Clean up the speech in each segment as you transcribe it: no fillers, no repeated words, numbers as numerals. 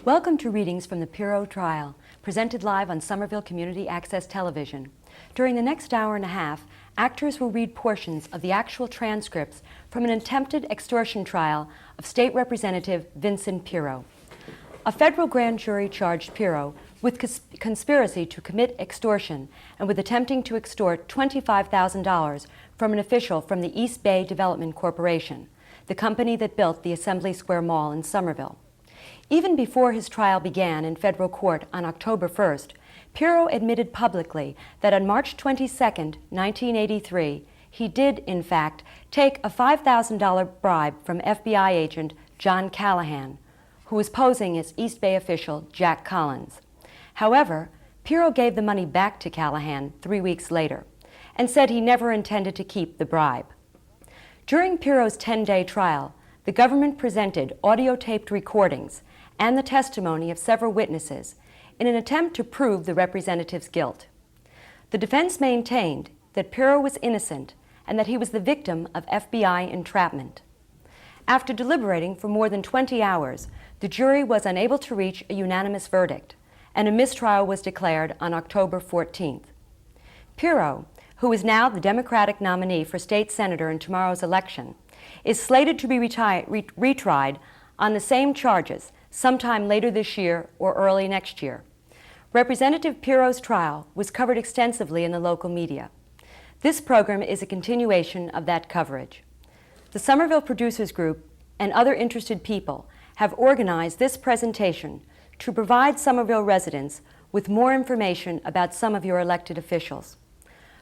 Welcome to readings from the Piro Trial, presented live on Somerville Community Access Television. During the next hour and a half, actors will read portions of the actual transcripts from an attempted extortion trial of State Representative Vincent Piro. A federal grand jury charged Piro with conspiracy to commit extortion and with attempting to extort $25,000 from an official from the East Bay Development Corporation, the company that built the Assembly Square Mall in Somerville. Even before his trial began in federal court on October 1st, Piro admitted publicly that on March 22, 1983, he did, in fact, take a $5,000 bribe from FBI agent John Callahan, who was posing as East Bay official Jack Collins. However, Piro gave the money back to Callahan 3 weeks later and said he never intended to keep the bribe. During Piro's 10-day trial, the government presented audio-taped recordings and the testimony of several witnesses in an attempt to prove the representative's guilt. The defense maintained that Piro was innocent and that he was the victim of FBI entrapment. After deliberating for more than 20 hours, the jury was unable to reach a unanimous verdict, and a mistrial was declared on October 14th. Piro, who is now the Democratic nominee for state senator in tomorrow's election, is slated to be retried on the same charges sometime later this year or early next year. Representative Piro's trial was covered extensively in the local media. This program is a continuation of that coverage. The Somerville Producers Group and other interested people have organized this presentation to provide Somerville residents with more information about some of your elected officials.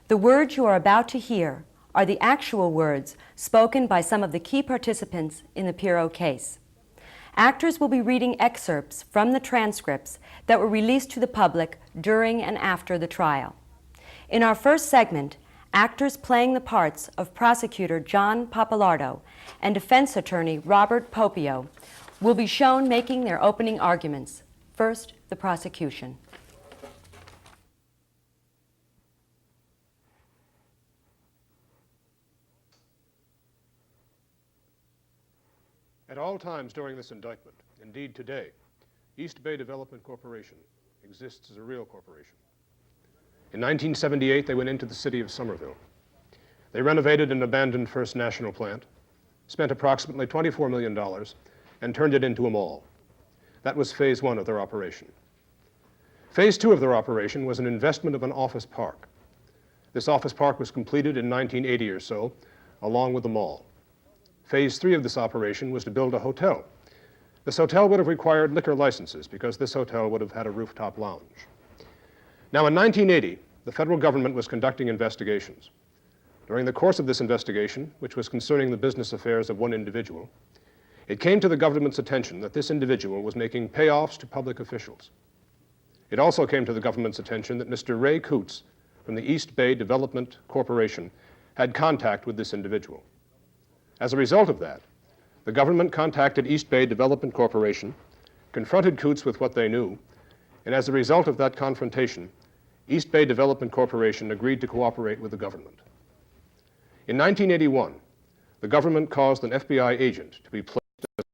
The words you are about to hear are the actual words spoken by some of the key participants in the Piro case. Actors will be reading excerpts from the transcripts that were released to the public during and after the trial. In our first segment, actors playing the parts of prosecutor John Papalardo and defense attorney Robert Popio will be shown making their opening arguments. First, the prosecution. At all times during this indictment, indeed today, East Bay Development Corporation exists as a real corporation. In 1978, they went into the city of Somerville. They renovated an abandoned First National plant, spent approximately $24 million, and turned it into a mall. That was phase one of their operation. Phase two of their operation was an investment of an office park. This office park was completed in 1980 or so, along with the mall. Phase three of this operation was to build a hotel. This hotel would have required liquor licenses because this hotel would have had a rooftop lounge. Now, in 1980, the federal government was conducting investigations. During the course of this investigation, which was concerning the business affairs of one individual, it came to the government's attention that this individual was making payoffs to public officials. It also came to the government's attention that Mr. Ray Coots from the East Bay Development Corporation had contact with this individual. As a result of that, the government contacted East Bay Development Corporation, confronted Coots with what they knew, and as a result of that confrontation, East Bay Development Corporation agreed to cooperate with the government. In 1981, the government caused an FBI agent to be placed as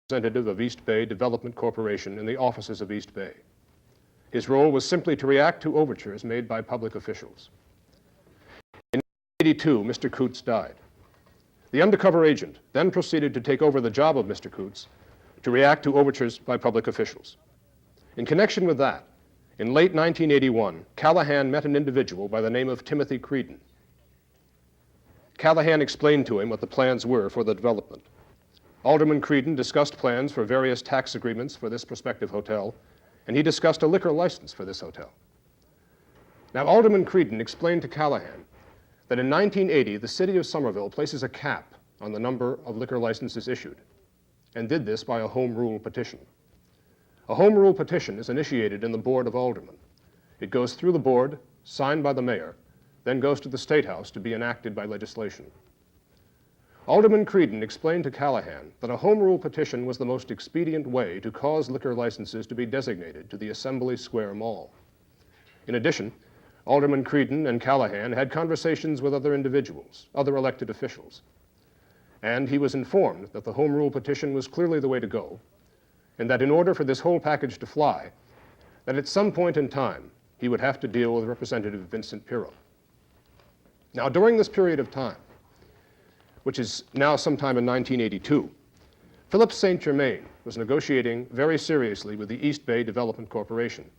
representative of East Bay Development Corporation in the offices of East Bay. His role was simply to react to overtures made by public officials. In 1982, Mr. Coots died. The undercover agent then proceeded to take over the job of Mr. Coots to react to overtures by public officials. In connection with that, in late 1981, Callahan met an individual by the name of Timothy Creedon. Callahan explained to him what the plans were for the development. Alderman Creedon discussed plans for various tax agreements for this prospective hotel, and he discussed a liquor license for this hotel. Now, Alderman Creedon explained to Callahan that in 1980, the city of Somerville places a cap on the number of liquor licenses issued, and did this by a home rule petition. A home rule petition is initiated in the Board of Aldermen. It goes through the board, signed by the mayor, then goes to the State House to be enacted by legislation. Alderman Creedon explained to Callahan that a home rule petition was the most expedient way to cause liquor licenses to be designated to the Assembly Square Mall. In addition, Alderman Creedon and Callahan had conversations with other individuals, other elected officials, and he was informed that the home rule petition was clearly the way to go, and that in order for this whole package to fly, that at some point in time, he would have to deal with Representative Vincent Piro. Now, during this period of time, which is now sometime in 1982, Philip St. Germain was negotiating very seriously with the East Bay Development Corporation,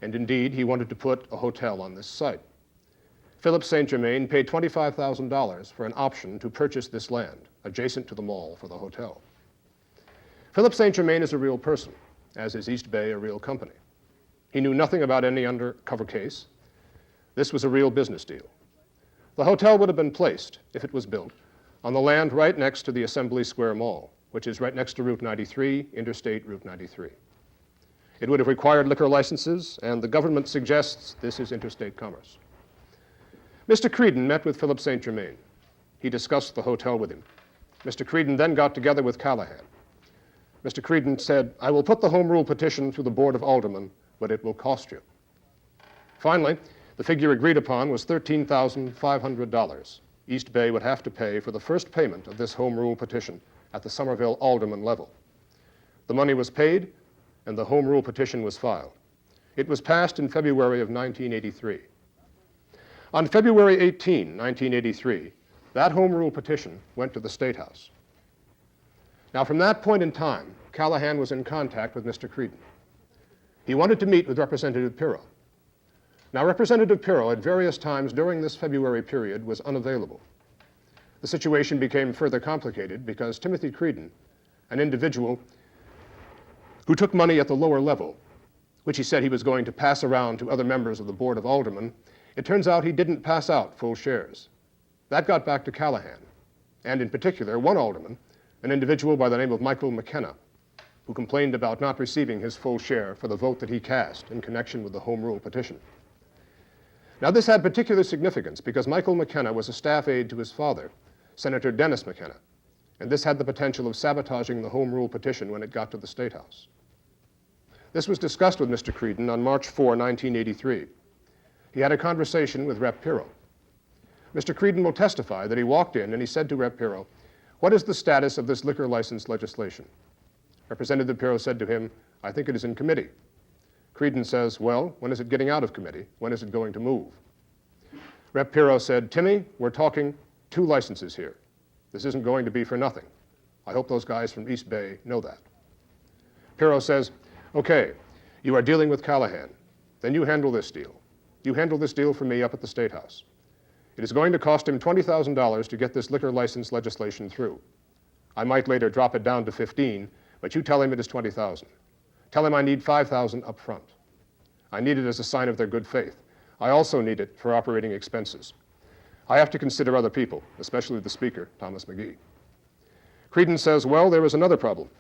and indeed, he wanted to put a hotel on this site. Philip St. Germain paid $25,000 for an option to purchase this land adjacent to the mall for the hotel. Philip St. Germain is a real person, as is East Bay a real company. He knew nothing about any undercover case. This was a real business deal. The hotel would have been placed, if it was built, on the land right next to the Assembly Square Mall, which is right next to Route 93, Interstate Route 93. It would have required liquor licenses, and the government suggests this is interstate commerce. Mr. Creedon met with Philip St. Germain. He discussed the hotel with him. Mr. Creedon then got together with Callahan. Mr. Creedon said, "I will put the Home Rule petition through the Board of Aldermen, but it will cost you." Finally, the figure agreed upon was $13,500. East Bay would have to pay for the first payment of this Home Rule petition at the Somerville alderman level. The money was paid, and the Home Rule petition was filed. It was passed in February of 1983. On February 18, 1983, that Home Rule petition went to the State House. Now, from that point in time, Callahan was in contact with Mr. Creedon. He wanted to meet with Representative Piro. Now, Representative Piro, at various times during this February period, was unavailable. The situation became further complicated because Timothy Creedon, an individual who took money at the lower level, which he said he was going to pass around to other members of the Board of Aldermen, it turns out he didn't pass out full shares. That got back to Callahan, and in particular, one alderman, an individual by the name of Michael McKenna, who complained about not receiving his full share for the vote that he cast in connection with the Home Rule petition. Now, this had particular significance because Michael McKenna was a staff aide to his father, Senator Dennis McKenna, and this had the potential of sabotaging the Home Rule petition when it got to the State House. This was discussed with Mr. Creedon on March 4, 1983. He had a conversation with Rep. Piro. Mr. Creedon will testify that he walked in and he said to Rep. Piro, "What is the status of this liquor license legislation?" Representative Piro said to him, "I think it is in committee." Creedon says, "Well, when is it getting out of committee? When is it going to move?" Rep. Piro said, "Timmy, we're talking 2 licenses here. This isn't going to be for nothing. I hope those guys from East Bay know that." Piro says, "Okay, you are dealing with Callahan. Then you handle this deal. You handle this deal for me up at the State House. It is going to cost him $20,000 to get this liquor license legislation through. I might later drop it down to 15, but you tell him it is 20,000. Tell him I need 5,000 up front. I need it as a sign of their good faith. I also need it for operating expenses. I have to consider other people, especially the Speaker, Thomas McGee." Creedon says, "Well, there is another problem.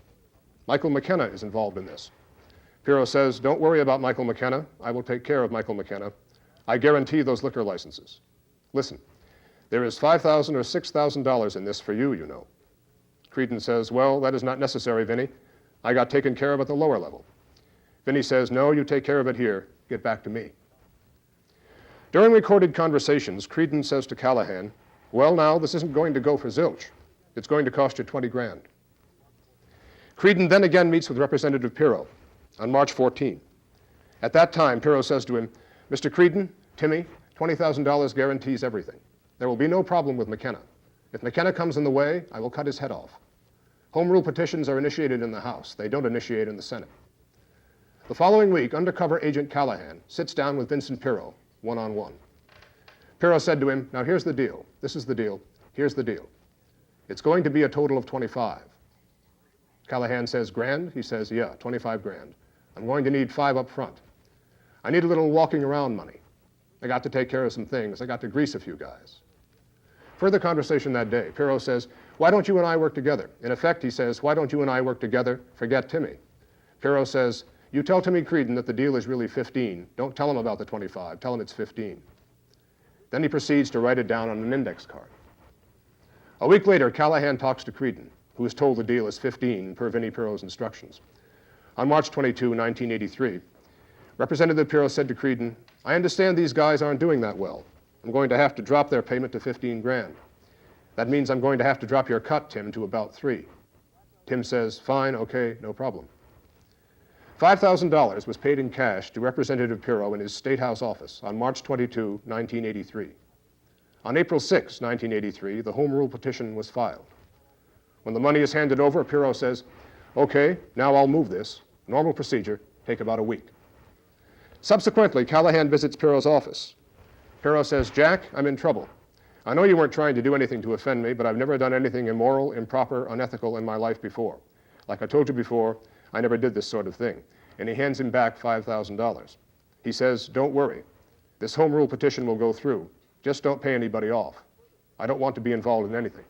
Michael McKenna is involved in this." Piro says, "Don't worry about Michael McKenna. I will take care of Michael McKenna. I guarantee those liquor licenses. Listen, there is $5,000 or $6,000 in this for you, you know." Creedon says, "Well, that is not necessary, Vinnie. I got taken care of at the lower level." Vinnie says, "No, you take care of it here. Get back to me." During recorded conversations, Creedon says to Callahan, "Well, now, this isn't going to go for zilch. It's going to cost you 20 grand. Creedon then again meets with Representative Piro on March 14. At that time, Piro says to him, "Mr. Creedon, Timmy, $20,000 guarantees everything. There will be no problem with McKenna. If McKenna comes in the way, I will cut his head off. Home Rule petitions are initiated in the House. They don't initiate in the Senate." The following week, undercover agent Callahan sits down with Vincent Piro, one-on-one. Piro said to him, "Now here's the deal. This is the deal. Here's the deal. It's going to be a total of 25. Callahan says, "Grand?" He says, "Yeah, 25 grand. I'm going to need 5 up front. I need a little walking around money. I got to take care of some things. I got to grease a few guys." Further conversation that day. Piro says, "Why don't you and I work together?" In effect, he says, "Why don't you and I work together? Forget Timmy." Piro says, "You tell Timmy Creedon that the deal is really 15. Don't tell him about the 25. Tell him it's 15. Then he proceeds to write it down on an index card. A week later, Callahan talks to Creedon, who is told the deal is 15 per Vinnie Piro's instructions. On March 22, 1983, Representative Piro said to Creedon, "I understand these guys aren't doing that well. I'm going to have to drop their payment to 15 grand. That means I'm going to have to drop your cut, Tim, to about 3. Tim says, "Fine, okay, no problem." $5,000 was paid in cash to Representative Piro in his State House office on March 22, 1983. On April 6, 1983, the Home Rule petition was filed. When the money is handed over, Piro says, "Okay, now I'll move this. Normal procedure, take about a week." Subsequently, Callahan visits Piro's office. Piro says, "Jack, I'm in trouble. I know you weren't trying to do anything to offend me, but I've never done anything immoral, improper, unethical in my life before. Like I told you before, I never did this sort of thing." And he hands him back $5,000. He says, "Don't worry. This Home Rule petition will go through. Just don't pay anybody off. I don't want to be involved in anything."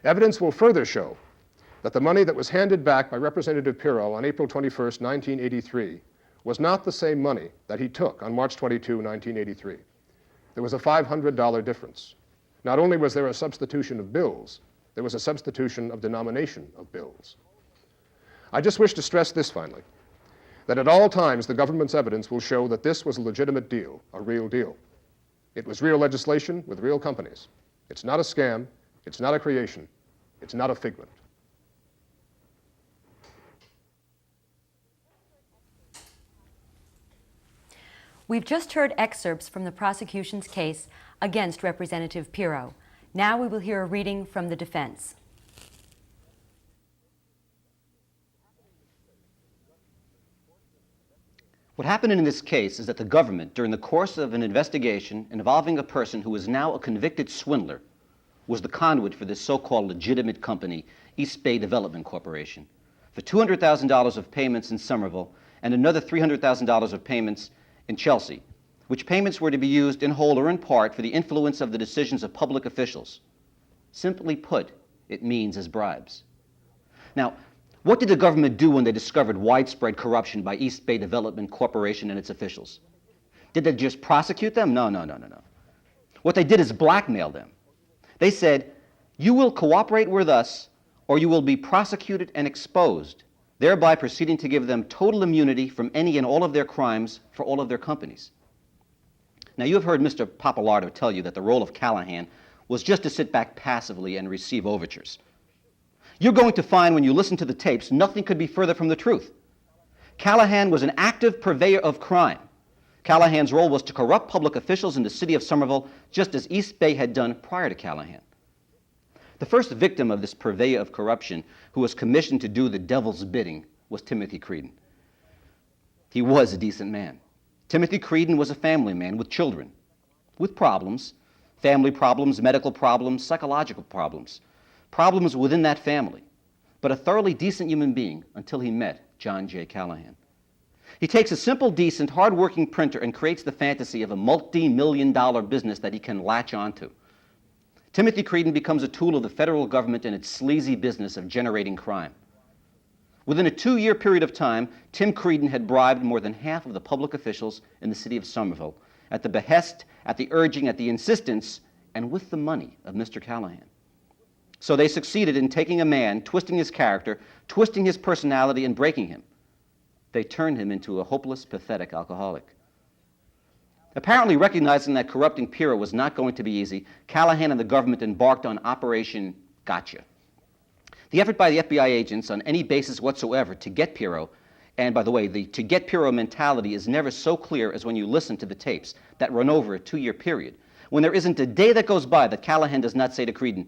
Evidence will further show that the money that was handed back by Representative Piro on April 21, 1983, was not the same money that he took on March 22, 1983. There was a $500 difference. Not only was there a substitution of bills, there was a substitution of denomination of bills. I just wish to stress this finally, that at all times the government's evidence will show that this was a legitimate deal, a real deal. It was real legislation with real companies. It's not a scam, it's not a creation, it's not a figment. We've just heard excerpts from the prosecution's case against Representative Piro. Now we will hear a reading from the defense. What happened in this case is that the government, during the course of an investigation involving a person who is now a convicted swindler, was the conduit for this so-called legitimate company, East Bay Development Corporation, for $200,000 of payments in Somerville and another $300,000 of payments in Chelsea, which payments were to be used in whole or in part for the influence of the decisions of public officials. Simply put, it means as bribes. Now, what did the government do when they discovered widespread corruption by East Bay Development Corporation and its officials? Did they just prosecute them? No. What they did is blackmail them. They said, "You will cooperate with us or you will be prosecuted and exposed," thereby proceeding to give them total immunity from any and all of their crimes for all of their companies. Now, you have heard Mr. Papalardo tell you that the role of Callahan was just to sit back passively and receive overtures. You're going to find when you listen to the tapes, nothing could be further from the truth. Callahan was an active purveyor of crime. Callahan's role was to corrupt public officials in the city of Somerville, just as East Bay had done prior to Callahan. The first victim of this purveyor of corruption who was commissioned to do the devil's bidding was Timothy Creedon. He was a decent man. Timothy Creedon was a family man with children, with problems, family problems, medical problems, psychological problems, problems within that family, but a thoroughly decent human being until he met John J. Callahan. He takes a simple, decent, hard-working printer and creates the fantasy of a multi-million-dollar business that he can latch onto. Timothy Creedon becomes a tool of the federal government in its sleazy business of generating crime. Within a 2-year period of time, Tim Creedon had bribed more than half of the public officials in the city of Somerville at the behest, at the urging, at the insistence, and with the money of Mr. Callahan. So they succeeded in taking a man, twisting his character, twisting his personality, and breaking him. They turned him into a hopeless, pathetic alcoholic. Apparently recognizing that corrupting Piro was not going to be easy, Callahan and the government embarked on Operation Gotcha. The effort by the FBI agents on any basis whatsoever to get Piro, and by the way, the to get Piro mentality is never so clear as when you listen to the tapes that run over a 2-year period, when there isn't a day that goes by that Callahan does not say to Creedon,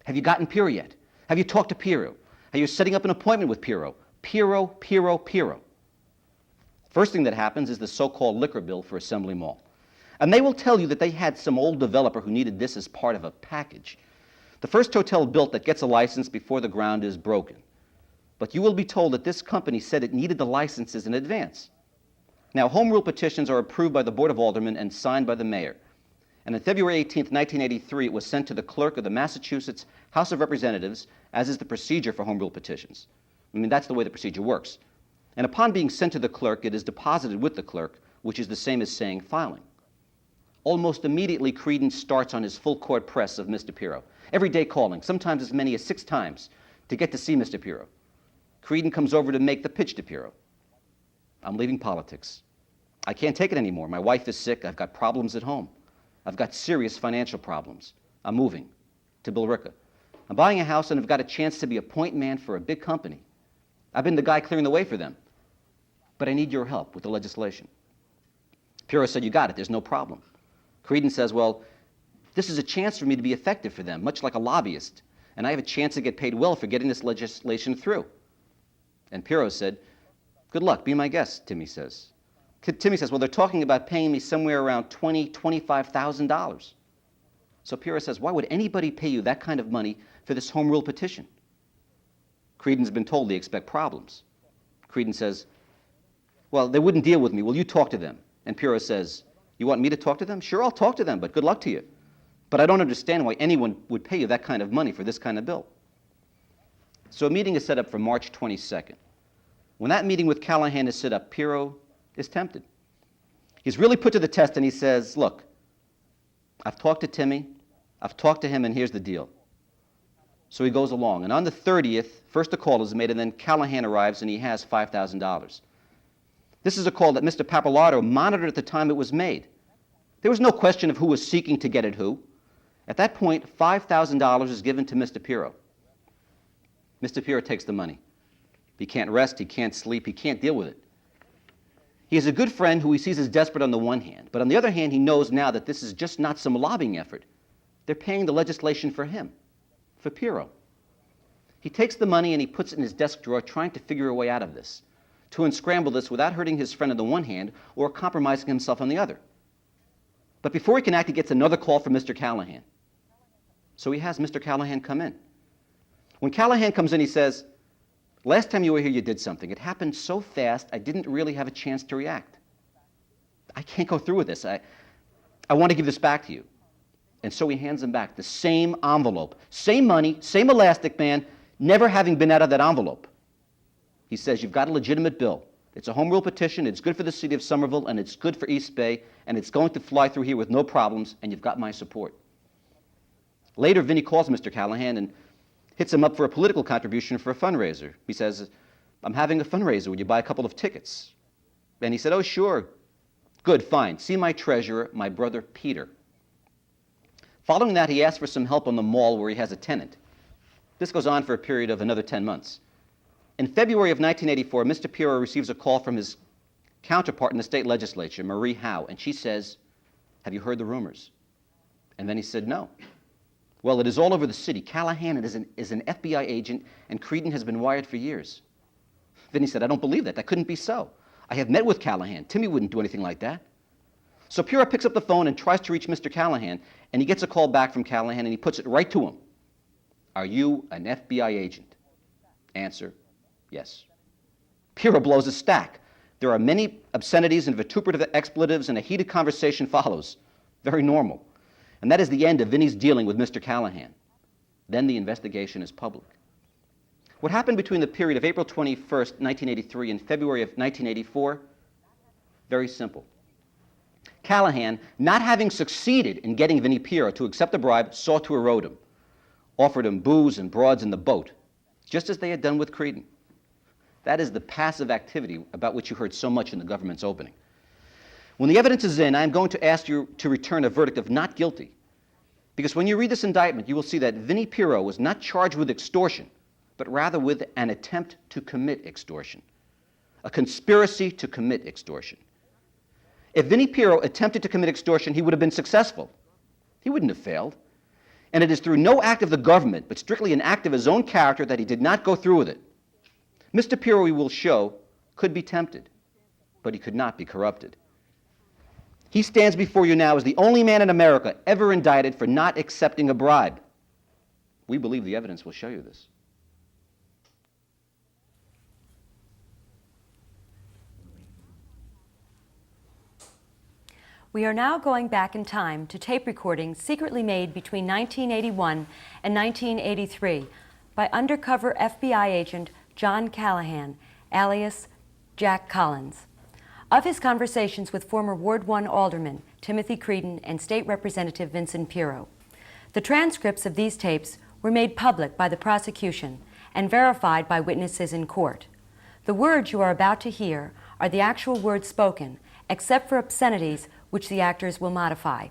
"Have you gotten Piro yet? Have you talked to Piro? Are you setting up an appointment with Piro? Piro, Piro, Piro." First thing that happens is the so-called liquor bill for Assembly Mall. And they will tell you that they had some old developer who needed this as part of a package. The first hotel built that gets a license before the ground is broken. But you will be told that this company said it needed the licenses in advance. Now, home rule petitions are approved by the Board of Aldermen and signed by the mayor. And on February 18, 1983, it was sent to the clerk of the Massachusetts House of Representatives, as is the procedure for home rule petitions. I mean, that's the way the procedure works. And upon being sent to the clerk, it is deposited with the clerk, which is the same as saying filing. Almost immediately, Creedon starts on his full court press of Mr. Piro, every day calling, sometimes as many as 6 times, to get to see Mr. Piro. Creedon comes over to make the pitch to Piro. "I'm leaving politics. I can't take it anymore. My wife is sick. I've got problems at home. I've got serious financial problems. I'm moving to Billerica. I'm buying a house and I've got a chance to be a point man for a big company. I've been the guy clearing the way for them. but I need your help with the legislation. Piro said, you got it, there's no problem. Creedon says, well, this is a chance for me to be effective for them, much like a lobbyist, and I have a chance to get paid well for getting this legislation through. And Piro said, good luck, be my guest, Timmy says. Timmy says, well, they're talking about paying me somewhere around $20,000, $25,000. So Piro says, why would anybody pay you that kind of money for this home rule petition? Creedon's been told they expect problems. Creedon says, well, they wouldn't deal with me. Will you talk to them? And Piro says, you want me to talk to them? Sure, I'll talk to them, but good luck to you. But I don't understand why anyone would pay you that kind of money for this kind of bill. So a meeting is set up for March 22nd. When that meeting with Callahan is set up, Piro is tempted. He's really put to the test, and he says, look, I've talked to Timmy, I've talked to him, and here's the deal. So he goes along, and on the 30th, first a call is made, and then Callahan arrives, and he has $5,000. This is a call that Mr. Pappalardo monitored at the time it was made. There was no question of who was seeking to get at who. At that point, $5,000 is given to Mr. Piro. Mr. Piro takes the money. He can't rest, he can't sleep, he can't deal with it. He has a good friend who he sees as desperate on the one hand, but on the other hand, he knows now that this is just not some lobbying effort. They're paying the legislation for him, for Piro. He takes the money and he puts it in his desk drawer, trying to figure a way out of this, to unscramble this without hurting his friend on the one hand or compromising himself on the other. But before he can act, he gets another call from Mr. Callahan. So he has Mr. Callahan come in. When Callahan comes in, he says, last time you were here, you did something. It happened so fast, I didn't really have a chance to react. I can't go through with this. I want to give this back to you. And so he hands him back the same envelope, same money, same elastic band, never having been out of that envelope. He says, you've got a legitimate bill. It's a home rule petition, it's good for the city of Somerville, and it's good for East Bay, and it's going to fly through here with no problems, and you've got my support. Later, Vinny calls Mr. Callahan and hits him up for a political contribution for a fundraiser. He says, I'm having a fundraiser, would you buy a couple of tickets? And he said, oh, sure. Good, fine. See my treasurer, my brother Peter. Following that, he asked for some help on the mall where he has a tenant. This goes on for a period of another 10 months. In February of 1984, Mr. Piro receives a call from his counterpart in the state legislature, Marie Howe, and she says, have you heard the rumors? And then he said, no. Well, it is all over the city. Callahan is an FBI agent, and Creedon has been wired for years. Then he said, I don't believe that. That couldn't be so. I have met with Callahan. Timmy wouldn't do anything like that. So Piro picks up the phone and tries to reach Mr. Callahan, and he gets a call back from Callahan, and he puts it right to him. Are you an FBI agent? Answer, yes. Piro blows a stack. There are many obscenities and vituperative expletives, and a heated conversation follows. Very normal. And that is the end of Vinny's dealing with Mr. Callahan. Then the investigation is public. What happened between the period of April 21st, 1983 and February of 1984? Very simple. Callahan, not having succeeded in getting Vinny Piro to accept the bribe, sought to erode him, offered him booze and broads in the boat, just as they had done with Creedon. That is the passive activity about which you heard so much in the government's opening. When the evidence is in, I'm going to ask you to return a verdict of not guilty, because when you read this indictment, you will see that Vinny Piro was not charged with extortion, but rather with an attempt to commit extortion, a conspiracy to commit extortion. If Vinny Piro attempted to commit extortion, he would have been successful. He wouldn't have failed. And it is through no act of the government, but strictly an act of his own character, that he did not go through with it. Mr. Piro, we will show, could be tempted, but he could not be corrupted. He stands before you now as the only man in America ever indicted for not accepting a bribe. We believe the evidence will show you this. We are now going back in time to tape recordings secretly made between 1981 and 1983 by undercover FBI agent John Callahan, alias Jack Collins, of his conversations with former Ward 1 Alderman Timothy Creedon and State Representative Vincent Piro. The transcripts of these tapes were made public by the prosecution and verified by witnesses in court. The words you are about to hear are the actual words spoken, except for obscenities which the actors will modify.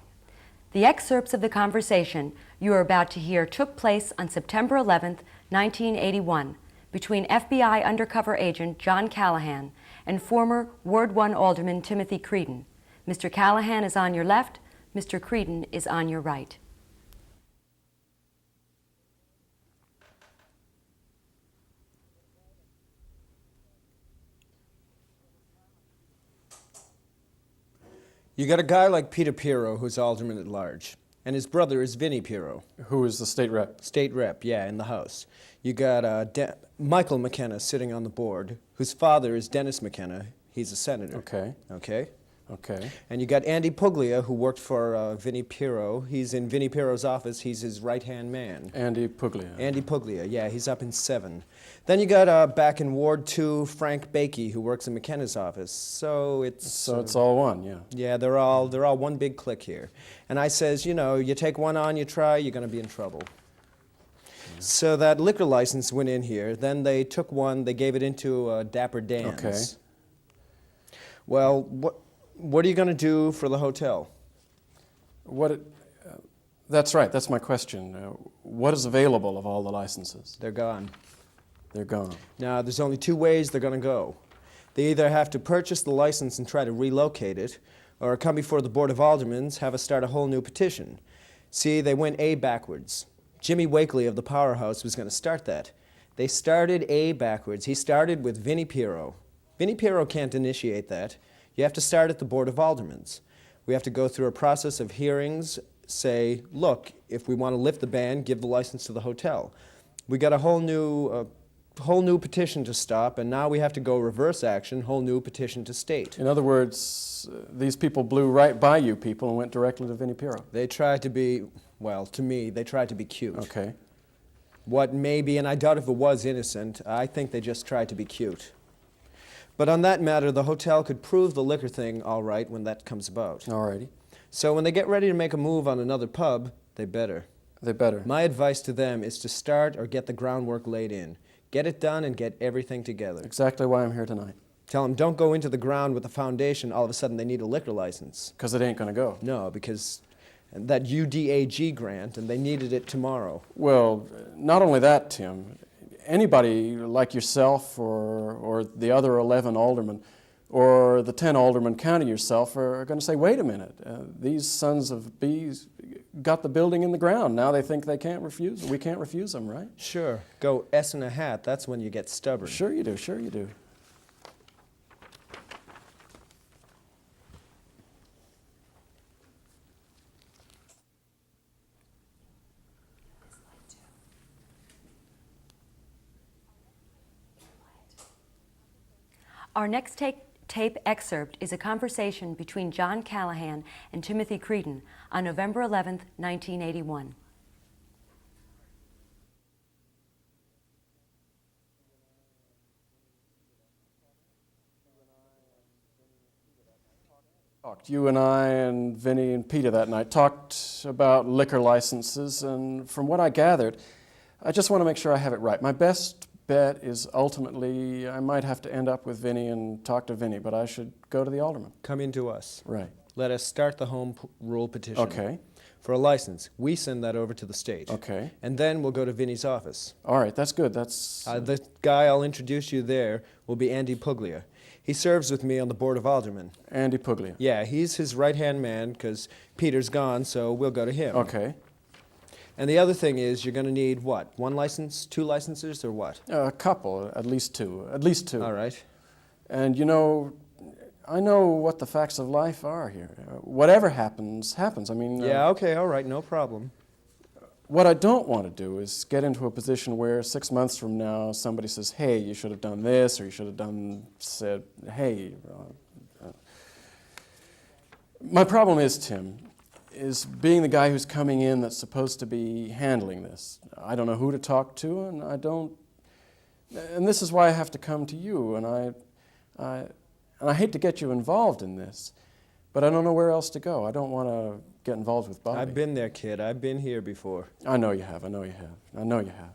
The excerpts of the conversation you are about to hear took place on September 11th, 1981, between FBI undercover agent John Callahan and former Ward 1 Alderman Timothy Creedon. Mr. Callahan is on your left, Mr. Creedon is on your right. You got a guy like Peter Piro, who's alderman at large, and his brother is Vinnie Piro. Who is the state rep? State rep, yeah, in the House. You got Michael McKenna sitting on the board, whose father is Dennis McKenna. He's a senator. Okay. Okay? Okay. And you got Andy Puglia, who worked for Vinnie Piro. He's in Vinnie Piro's office. He's his right-hand man. Andy Puglia. Andy Puglia, yeah, he's up in 7. Then you got back in Ward 2, Frank Bakey, who works in McKenna's office. So it's all one, yeah. yeah, they're all one big clique here. And I says, you know, you take one on, you try, you're going to be in trouble. Yeah. So that liquor license went in here. Then they took one, they gave it into Dapper Dan's. Okay. Well, what are you going to do for the hotel? That's right, that's my question. What is available of all the licenses? They're gone. They're gone. Now, there's only 2 ways they're going to go. They either have to purchase the license and try to relocate it, or come before the Board of Aldermen, have us start a whole new petition. See, they went A backwards. Jimmy Wakely of the Powerhouse was going to start that. They started A backwards. He started with Vinnie Piro. Vinnie Piro can't initiate that. You have to start at the Board of Aldermen. We have to go through a process of hearings, say, look, if we want to lift the ban, give the license to the hotel. We got a whole new petition to stop, and now we have to go reverse action, whole new petition to state. In other words, these people blew right by you people and went directly to Vinnie Piro. They tried to be, well, to me, they tried to be cute. Okay. What may be, and I doubt if it was innocent, I think they just tried to be cute. But on that matter, the hotel could prove the liquor thing all right when that comes about. All righty. So when they get ready to make a move on another pub, they better. They better. My advice to them is to start or get the groundwork laid in. Get it done and get everything together. Exactly why I'm here tonight. Tell them don't go into the ground with the foundation, all of a sudden they need a liquor license. Because it ain't going to go. No, because that UDAG grant, and they needed it tomorrow. Well, not only that, Tim. Anybody like yourself or the other 11 aldermen or the 10 aldermen counting yourself are going to say, wait a minute, these sons of bees got the building in the ground. Now they think they can't refuse. We can't refuse them, right? Sure. Go S in a hat. That's when you get stubborn. Sure you do. Sure you do. Our next tape excerpt is a conversation between John Callahan and Timothy Creedon on November 11th, 1981. You and I and Vinnie and Peter that night talked about liquor licenses, and from what I gathered, I just want to make sure I have it right. My best bet is ultimately I might have to end up with Vinnie and talk to Vinnie, but I should go to the alderman. Come into us. Right. Let us start the home rule petition. Okay. For a license. We send that over to the state. Okay. And then we'll go to Vinnie's office. All right, that's good. That's... The guy I'll introduce you there will be Andy Puglia. He serves with me on the Board of Aldermen. Andy Puglia. Yeah, he's his right-hand man because Peter's gone, so we'll go to him. Okay. And the other thing is you're going to need what? 1 license, 2 licenses, or what? A couple, at least 2. At least 2. All right. And you know, I know what the facts of life are here. Whatever happens, happens. I mean... Yeah, okay, all right, no problem. What I don't want to do is get into a position where 6 months from now somebody says, hey, you should have done this, or you should have said, hey. My problem is, Tim, is being the guy who's coming in that's supposed to be handling this. I don't know who to talk to, and and this is why I have to come to you, and I hate to get you involved in this, but I don't know where else to go. I don't want to get involved with Bobby. I've been there, kid. I've been here before. I know you have. I know you have. I know you have.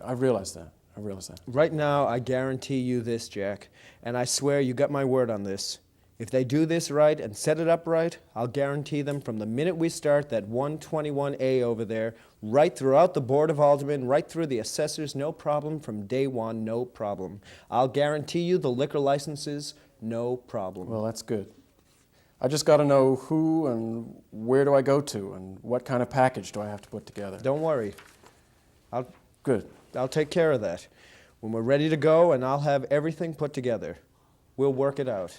I realize that. I realize that. Right now, I guarantee you this, Jack, and I swear you got my word on this. If they do this right and set it up right, I'll guarantee them from the minute we start that 121A over there, right throughout the Board of Aldermen, right through the assessors, no problem from day one, no problem. I'll guarantee you the liquor licenses, no problem. Well, that's good. I just got to know who and where do I go to and what kind of package do I have to put together. Don't worry. Good. I'll take care of that. When we're ready to go, and I'll have everything put together. We'll work it out.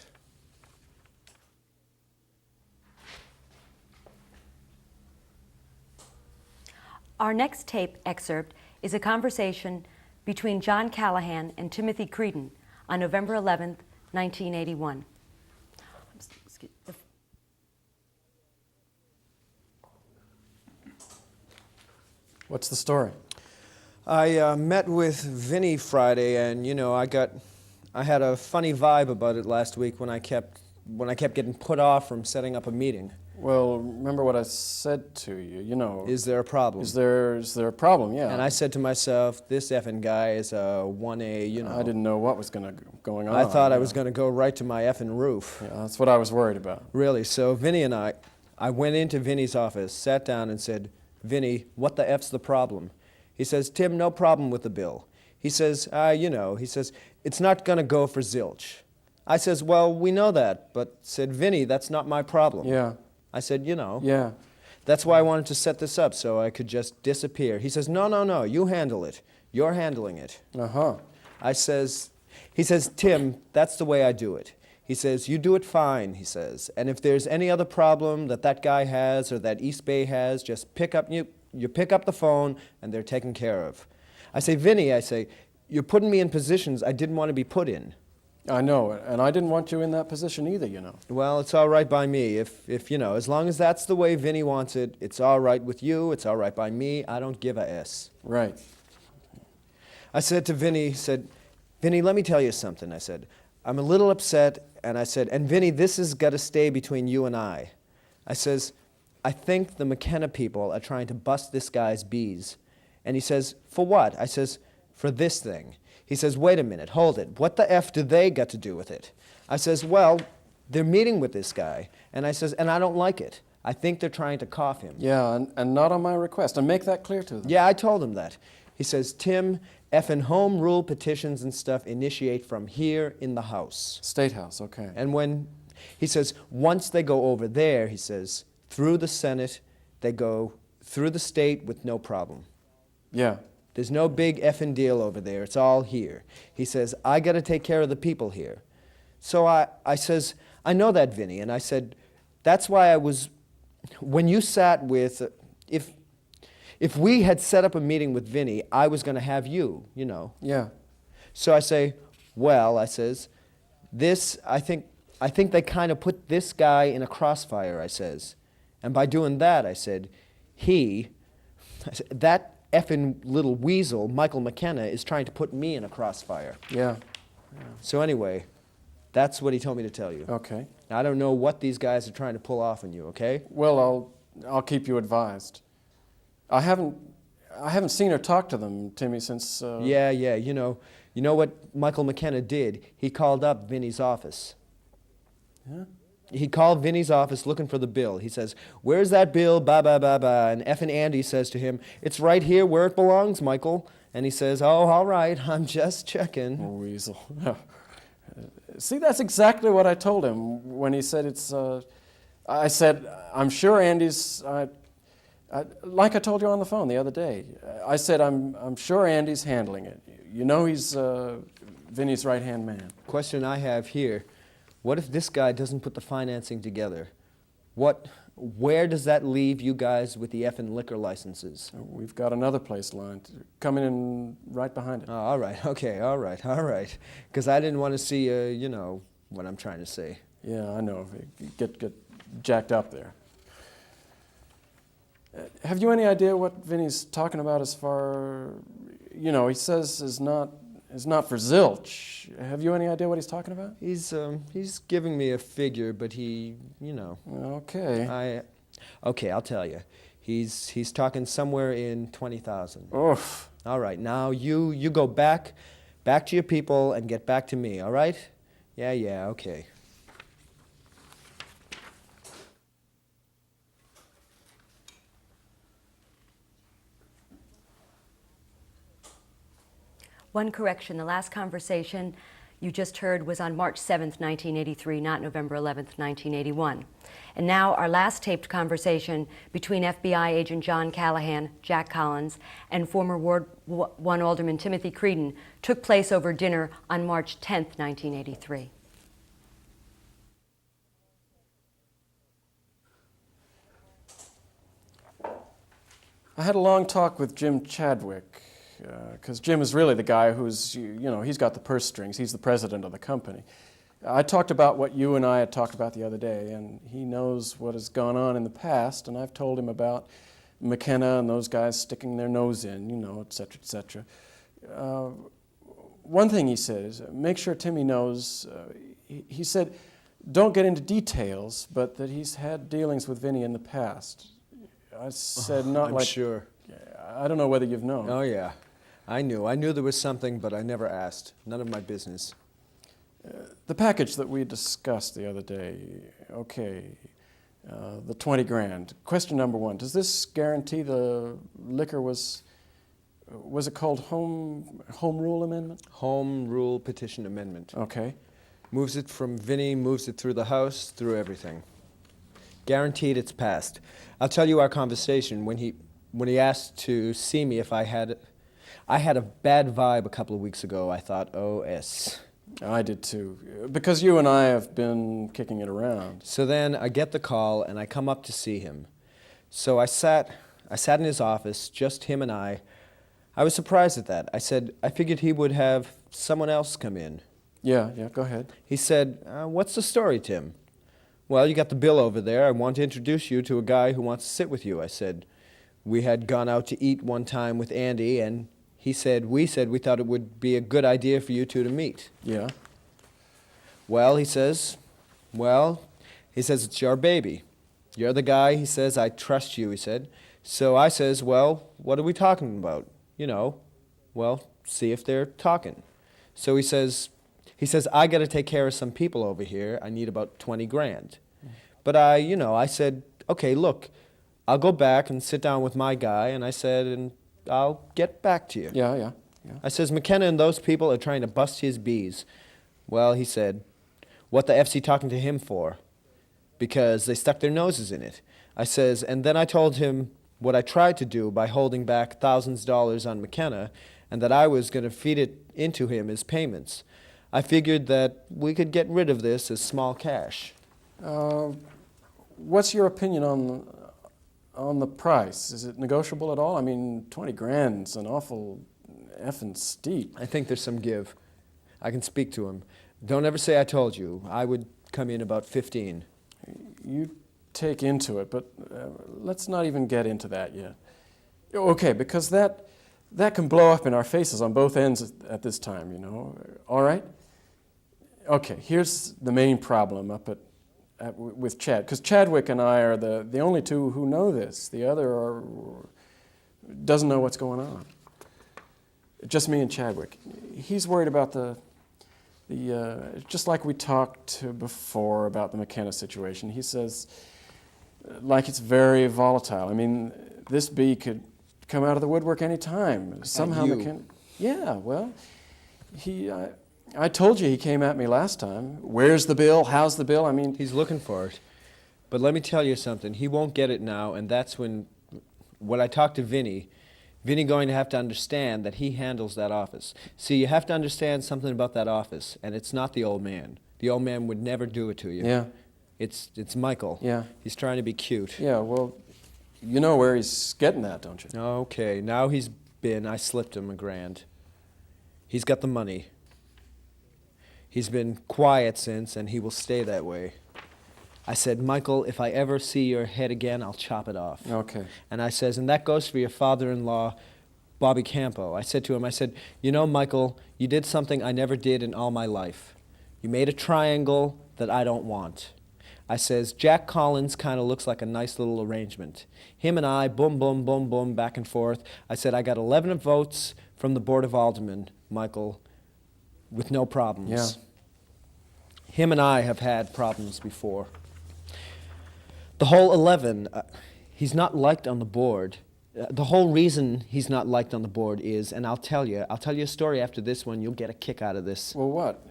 Our next tape excerpt is a conversation between John Callahan and Timothy Creedon on November 11th, 1981. What's the story? I met with Vinny Friday, and I had a funny vibe about it last week when I kept getting put off from setting up a meeting. Well, remember what I said to you, Is there a problem? Is there a problem, yeah. And I said to myself, this effing guy is a 1A, I didn't know what was going on. I thought I was going to go right to my effing roof. Yeah, that's what I was worried about. Really, so Vinny and I went into Vinny's office, sat down and said, Vinny, what the F's the problem? He says, Tim, no problem with the bill. He says, it's not going to go for zilch. I says, well, we know that, but said, Vinny, that's not my problem. Yeah. I said, Yeah. That's why I wanted to set this up, so I could just disappear. He says, no, you handle it. You're handling it. Uh-huh. He says, Tim, that's the way I do it. He says, you do it fine, he says. And if there's any other problem that guy has or that East Bay has, just pick up the phone and they're taken care of. I say, Vinny, you're putting me in positions I didn't want to be put in. I know, and I didn't want you in that position either, Well, it's all right by me. If as long as that's the way Vinny wants it, it's all right with you, it's all right by me. I don't give a S. Right. I said to Vinny, Vinny, let me tell you something. I said, I'm a little upset, and I said, and Vinny, this has got to stay between you and I. I says, I think the McKenna people are trying to bust this guy's bees. And he says, for what? I says, for this thing. He says, wait a minute, hold it. What the F do they got to do with it? I says, well, they're meeting with this guy. And I says, and I don't like it. I think they're trying to cough him. Yeah, and not on my request. And make that clear to them. Yeah, I told him that. He says, Tim, effing home rule petitions and stuff initiate from here in the House. State House, okay. And he says, once they go over there, he says, through the Senate, they go through the state with no problem. Yeah. There's no big effing deal over there. It's all here. He says, I got to take care of the people here. So I says, I know that, Vinny. And I said, that's why when you sat with, if we had set up a meeting with Vinny, I was going to have you, Yeah. So I say, well, I says, I think they kind of put this guy in a crossfire, I says. And by doing that, I said, that effing little weasel, Michael McKenna, is trying to put me in a crossfire. Yeah. So anyway, that's what he told me to tell you. Okay. I don't know what these guys are trying to pull off on you, okay? Well, I'll keep you advised. I haven't seen or talked to them, Timmy, since... Yeah, you know what Michael McKenna did? He called up Vinny's office. Yeah? He called Vinny's office looking for the bill. He says, where's that bill? Ba, ba, ba, ba. And effing Andy says to him, it's right here where it belongs, Michael. And he says, oh, all right, I'm just checking. Oh, weasel. See, that's exactly what I told him when he said it's... I said, I'm sure Andy's... like I told you on the phone the other day. I said, I'm sure Andy's handling it. He's Vinny's right-hand man. Question I have here. What if this guy doesn't put the financing together? Where does that leave you guys with the effing liquor licenses? We've got another place lined, coming in right behind it. Oh, all right, okay, all right. Because I didn't want to see, what I'm trying to say. Yeah, I know. Get jacked up there. Have you any idea what Vinny's talking about as far, he says is not for zilch. Have you any idea what he's talking about? He's giving me a figure, but Okay. Okay, I'll tell you. He's talking somewhere in 20,000. Oof. All right, now you go back to your people and get back to me, all right? Yeah, okay. One correction, the last conversation you just heard was on March 7th, 1983, not November 11th, 1981. And now our last taped conversation between FBI agent John Callahan, Jack Collins, and former Ward 1 Alderman Timothy Creedon took place over dinner on March 10th, 1983. I had a long talk with Jim Chadwick, because Jim is really the guy who's, he's got the purse strings. He's the president of the company. I talked about what you and I had talked about the other day, and he knows what has gone on in the past, and I've told him about McKenna and those guys sticking their nose in, et cetera, et cetera. One thing he said is, make sure Timmy knows, he said, don't get into details, but that he's had dealings with Vinny in the past. I said, I'm sure. I don't know whether you've known. Oh, yeah. I knew there was something, but I never asked. None of my business. The package that we discussed the other day, okay, the 20 grand. Question number one, does this guarantee the liquor was it called Home Rule Amendment? Home Rule Petition Amendment. Okay. Moves it from Vinny, moves it through the House, through everything. Guaranteed it's passed. I'll tell you our conversation when he asked to see me if I had a bad vibe a couple of weeks ago. I thought, OS. I did too, because you and I have been kicking it around. So then I get the call and I come up to see him. So I sat in his office, just him and I. I was surprised at that. I said, I figured he would have someone else come in. Yeah, go ahead. He said, what's the story, Tim? Well, you got the bill over there. I want to introduce you to a guy who wants to sit with you. I said, we had gone out to eat one time with Andy, and we said we thought it would be a good idea for you two to meet. Yeah. Well, he says, it's your baby. You're the guy, he says, I trust you, he said. So I says, well, what are we talking about? See if they're talking. So he says, I got to take care of some people over here. I need about 20 grand. But I said, okay, look, I'll go back and sit down with my guy, and I said, and I'll get back to you. Yeah. I says, McKenna and those people are trying to bust his bees. Well, he said, what the F's he talking to him for? Because they stuck their noses in it. I says, and then I told him what I tried to do by holding back thousands of dollars on McKenna, and that I was going to feed it into him as payments. I figured that we could get rid of this as small cash. What's your opinion on the price? Is it negotiable at all? I mean, 20 grand's an awful effing steep. I think there's some give. I can speak to him. Don't ever say I told you. I would come in about 15. You take into it, but let's not even get into that yet. Okay, because that can blow up in our faces on both ends at this time, All right? Okay, here's the main problem up with Chad, because Chadwick and I are the only two who know this. The other doesn't know what's going on. Just me and Chadwick. He's worried about the just like we talked before about the McKenna situation. He says, like it's very volatile. I mean, this bee could come out of the woodwork any time. Somehow McKenna. Yeah, well, I told you he came at me last time. Where's the bill? How's the bill? I mean, he's looking for it. But let me tell you something. He won't get it now, and that's when I talk to Vinny going to have to understand that he handles that office. See, you have to understand something about that office, and it's not the old man. The old man would never do it to you. Yeah. It's Michael. Yeah. He's trying to be cute. Yeah, well, you know where he's getting that, don't you? Okay, now I slipped him $1,000. He's got the money. He's been quiet since, and he will stay that way. I said, Michael, if I ever see your head again, I'll chop it off. Okay. And I says, and that goes for your father-in-law, Bobby Campo. I said to him, Michael, you did something I never did in all my life. You made a triangle that I don't want. I says, Jack Collins kind of looks like a nice little arrangement. Him and I, boom, boom, boom, boom, back and forth. I said, I got 11 votes from the Board of Aldermen, Michael, with no problems. Yeah. Him and I have had problems before. The whole 11, he's not liked on the board, The whole reason he's not liked on the board is, and I'll tell you a story after this one. You'll get a kick out of this. Well, what?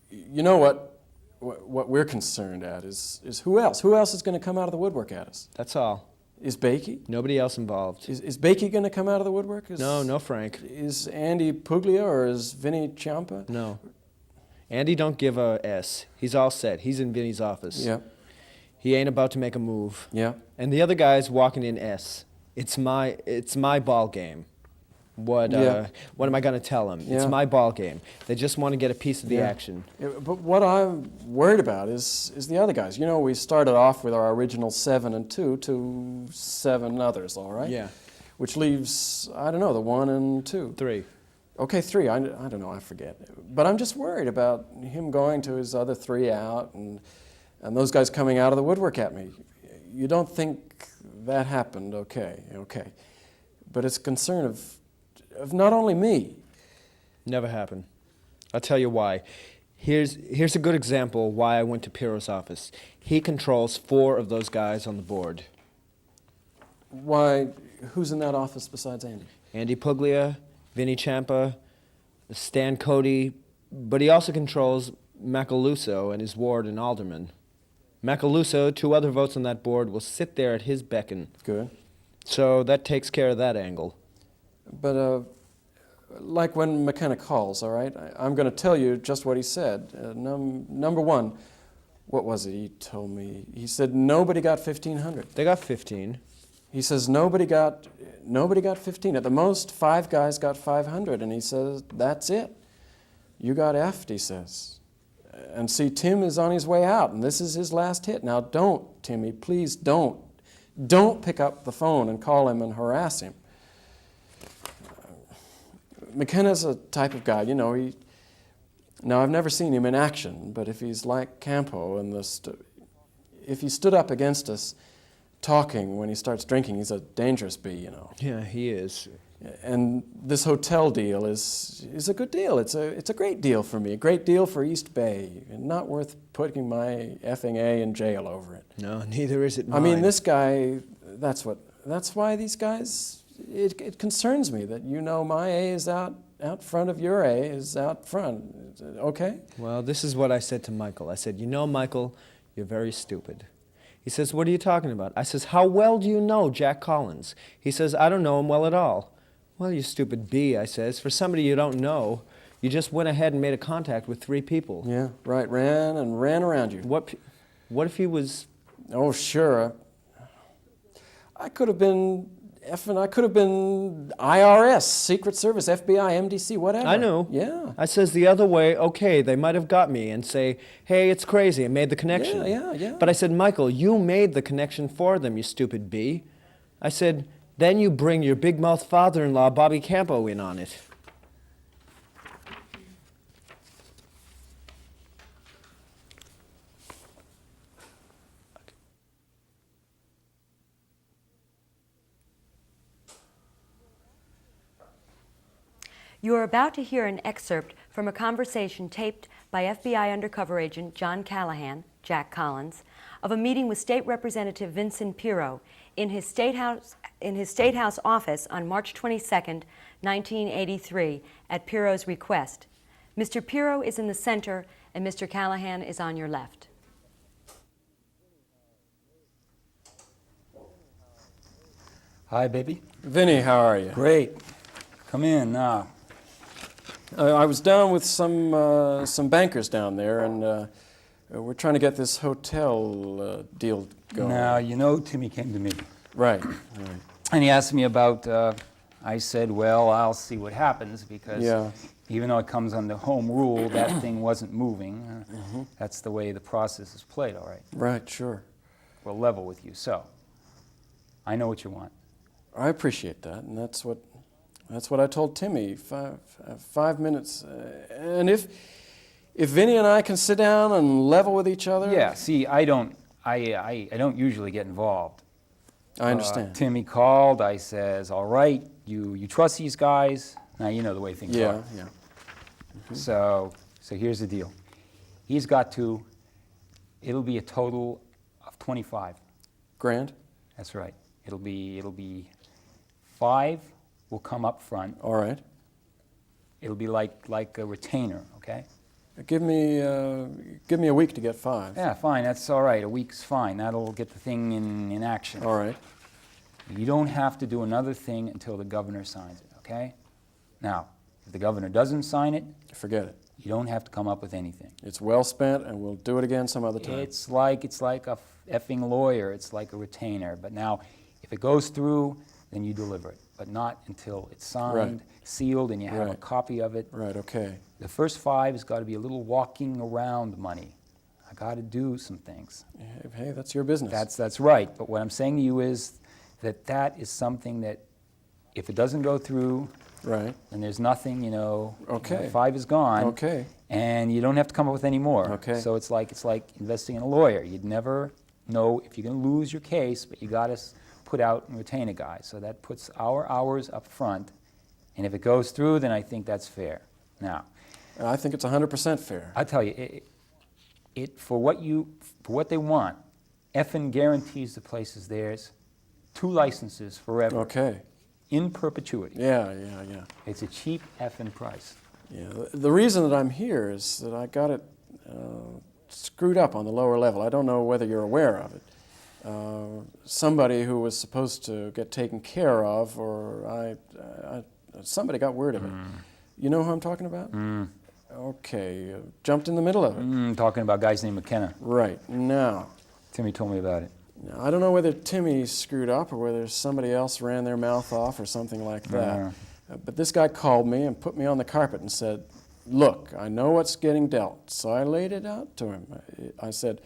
You know what we're concerned at is who else? Who else is going to come out of the woodwork at us? That's all. Is Bakey? Nobody else involved. Is Bakey going to come out of the woodwork? No, Frank. Is Andy Puglia or is Vinny Ciampa? No. Andy don't give a S. He's all set. He's in Vinny's office. Yeah. He ain't about to make a move. Yeah. And the other guy's walking in S. It's my ball game. What am I going to tell him? Yeah. It's my ball game. They just want to get a piece of the action. Yeah, but what I'm worried about is the other guys. You know, we started off with our original 7 and 2 to 7 others, all right? Yeah. Which leaves, I don't know, the 1 and 2. 3. Okay, 3. I don't know, I forget. But I'm just worried about him going to his other 3 out and those guys coming out of the woodwork at me. You don't think that happened? Okay. But it's a concern of not only me. Never happened. I'll tell you why. Here's a good example why I went to Piro's office. He controls 4 of those guys on the board. Why, who's in that office besides Andy? Andy Puglia, Vinny Ciampa, Stan Cody, but he also controls Macaluso and his ward and alderman. Macaluso, 2 other votes on that board, will sit there at his beckon. Good. So that takes care of that angle. But like when McKenna calls, all right, I'm going to tell you just what he said. Number 1, what was it he told me? He said nobody got 1,500. They got 15. He says nobody got 15. At the most, 5 guys got 500, and he says that's it. You got effed, he says. And see, Tim is on his way out, and this is his last hit. Now, don't, Timmy, please don't. Don't pick up the phone and call him and harass him. McKenna's a type of guy, you know, now I've never seen him in action, but if he's like Campo and if he stood up against us talking when he starts drinking, he's a dangerous bee, you know. Yeah, he is. And this hotel deal is a good deal. It's a great deal for me, a great deal for East Bay, and not worth putting my effing A in jail over it. No, neither is it mine. I mean, this guy, that's why these guys, it concerns me that you know my A is out front of your A is out front. Okay? Well, this is what I said to Michael. I said, you know, Michael, you're very stupid. He says, what are you talking about? I says, how well do you know Jack Collins? He says, I don't know him well at all. Well, you stupid bee, I says. For somebody you don't know, you just went ahead and made a contact with 3 people. Yeah, right, ran around you. What if he was... Oh, sure. I could have been IRS, Secret Service, FBI, MDC, whatever. I know. Yeah. I says the other way, okay, they might have got me and say, hey, it's crazy, I made the connection. Yeah. But I said, Michael, you made the connection for them, you stupid bee. I said, then you bring your big-mouth father-in-law, Bobby Campo, in on it. You are about to hear an excerpt from a conversation taped by FBI undercover agent John Callahan, Jack Collins, of a meeting with State Representative Vincent Piro in his State House office on March 22, 1983, at Piro's request. Mr. Piro is in the center, and Mr. Callahan is on your left. Hi, baby. Vinny, how are you? Great. Come in now. I was down with some bankers down there, and we're trying to get this hotel deal going. Now, you know Timmy came to me, Right. and he asked me about, I said, well, I'll see what happens, because Yeah. even though it comes under home rule, that thing wasn't moving. That's the way the process is played, all right. Right, sure. We'll level with you. So, I know what you want. I appreciate that, and that's what I told Timmy. 5 minutes, and if Vinny and I can sit down and level with each other. Yeah, see, I don't usually get involved. I understand. Timmy called, I says, all right, you trust these guys? Now, you know the way things are. Yeah. So here's the deal. It'll be a total of 25. Grand. That's right. It'll be 5 will come up front. All right. It'll be like a retainer, okay? Give me a week to get 5. Yeah, fine, that's all right. A week's fine. That'll get the thing in action. All right. You don't have to do another thing until the governor signs it, okay? Now, if the governor doesn't sign it, Forget it. you don't have to come up with anything. It's well spent, and we'll do it again some other time. It's like a effing lawyer. It's like a retainer. But now, if it goes through, then you deliver it. But not until it's signed, sealed, and you have a Right. copy of it. Right, okay. The first 5 has got to be a little walking around money. I got to do some things. Hey, that's your business. That's right. But what I'm saying to you is that is something that if it doesn't go through, right. then there's nothing, Okay. 5 is gone. Okay. And you don't have to come up with any more. Okay. So it's like investing in a lawyer. You'd never know if you're going to lose your case, but you got to put out and retain a guy. So that puts our hours up front. And if it goes through, then I think that's fair. Now, I think it's 100% fair. I tell you, for what they want, effing guarantees the place is theirs. 2 licenses forever. Okay. In perpetuity. Yeah. It's a cheap effing price. Yeah. The reason that I'm here is that I got it screwed up on the lower level. I don't know whether you're aware of it. Somebody who was supposed to get taken care of, or somebody got word of it. You know who I'm talking about? Okay, jumped in the middle of it. Talking about guys named McKenna. Right, now, Timmy told me about it. I don't know whether Timmy screwed up or whether somebody else ran their mouth off or something like that. But this guy called me and put me on the carpet and said, look, I know what's getting dealt. So I laid it out to him. I said,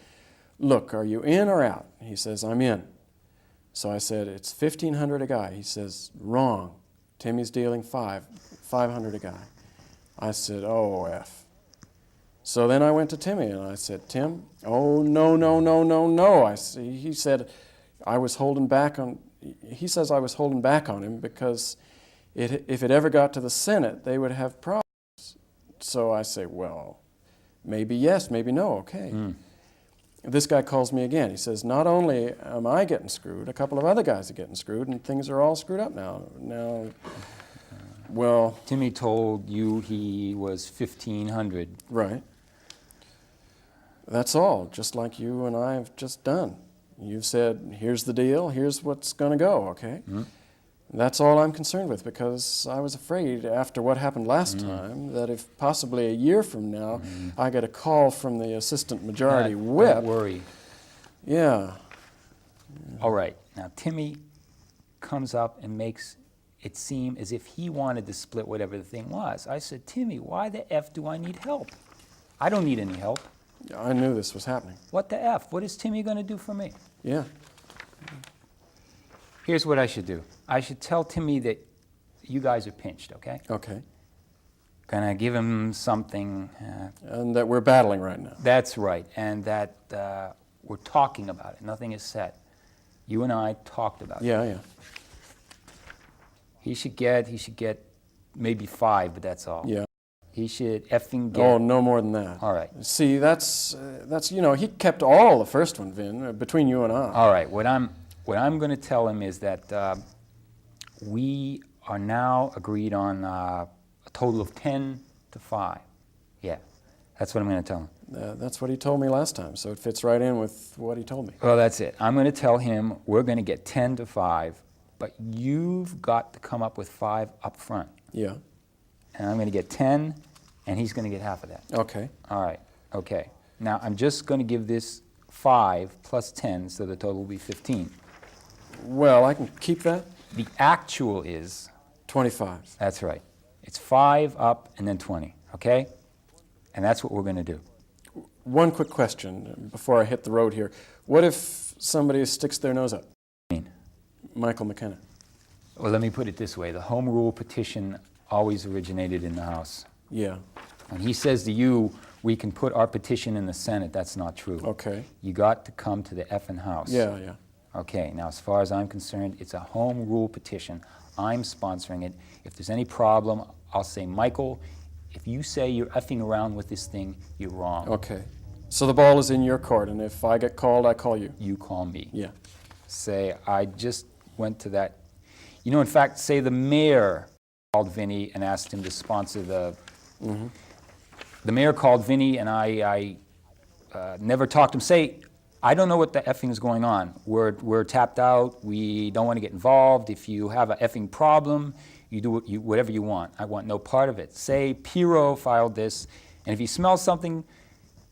look, are you in or out? He says, I'm in. So I said, it's $1,500 a guy. He says, wrong. Timmy's dealing $500 a guy. I said, oh, F. So then I went to Timmy and I said, Tim, oh, no. He said, I was holding back on, he says I was holding back on him because if it ever got to the Senate, they would have problems. So I say, well, maybe yes, maybe no, okay. This guy calls me again. He says, not only am I getting screwed, a couple of other guys are getting screwed, and things are all screwed up now. Well... Timmy told you he was $1,500. Right. That's all, just like you and I have just done. You've said, here's the deal, here's what's going to go, okay? That's all I'm concerned with, because I was afraid after what happened last time that if possibly a year from now I get a call from the assistant majority whip... Don't worry. Yeah. All right. Now, Timmy comes up and makes it seem as if he wanted to split whatever the thing was. I said, Timmy, why the F do I need help? I don't need any help. I knew this was happening. What the F? What is Timmy going to do for me? Yeah. Here's what I should do. I should tell Timmy that you guys are pinched, okay? Okay. Gonna give him something. And that we're battling right now. That's right, and that we're talking about it. Nothing is set. You and I talked about it. Yeah. He should get maybe 5, but that's all. Yeah. He should effing get. Oh, no more than that. All right. See, that's he kept all the first one, Vin, between you and I. All right. What I'm going to tell him is that we are now agreed on a total of 10 to 5. Yeah, that's what I'm going to tell him. That's what he told me last time, so it fits right in with what he told me. Well, that's it. I'm going to tell him we're going to get 10 to 5, but you've got to come up with 5 up front. Yeah. And I'm going to get 10, and he's going to get half of that. Okay. All right. Okay. Now, I'm just going to give this 5 plus 10, so the total will be 15. Well, I can keep that. The actual is... 25. That's right. It's 5 up and then 20, okay? And that's what we're going to do. One quick question before I hit the road here. What if somebody sticks their nose up? What do you mean? Michael McKenna. Well, let me put it this way. The home rule petition always originated in the House. Yeah. When he says to you, we can put our petition in the Senate, that's not true. Okay. You got to come to the effing House. Yeah. Okay, now as far as I'm concerned, it's a home rule petition. I'm sponsoring it. If there's any problem, I'll say, Michael, if you say you're effing around with this thing, you're wrong. Okay. So the ball is in your court, and if I get called, I call you. You call me. Yeah. Say, I just went to that. You know, in fact, say the mayor called Vinny and asked him to sponsor the... The mayor called Vinny, and I never talked to him. Say, I don't know what the effing is going on. We're tapped out. We don't want to get involved. If you have a effing problem, you do whatever you want. I want no part of it. Say, Piro filed this, and if he smells something,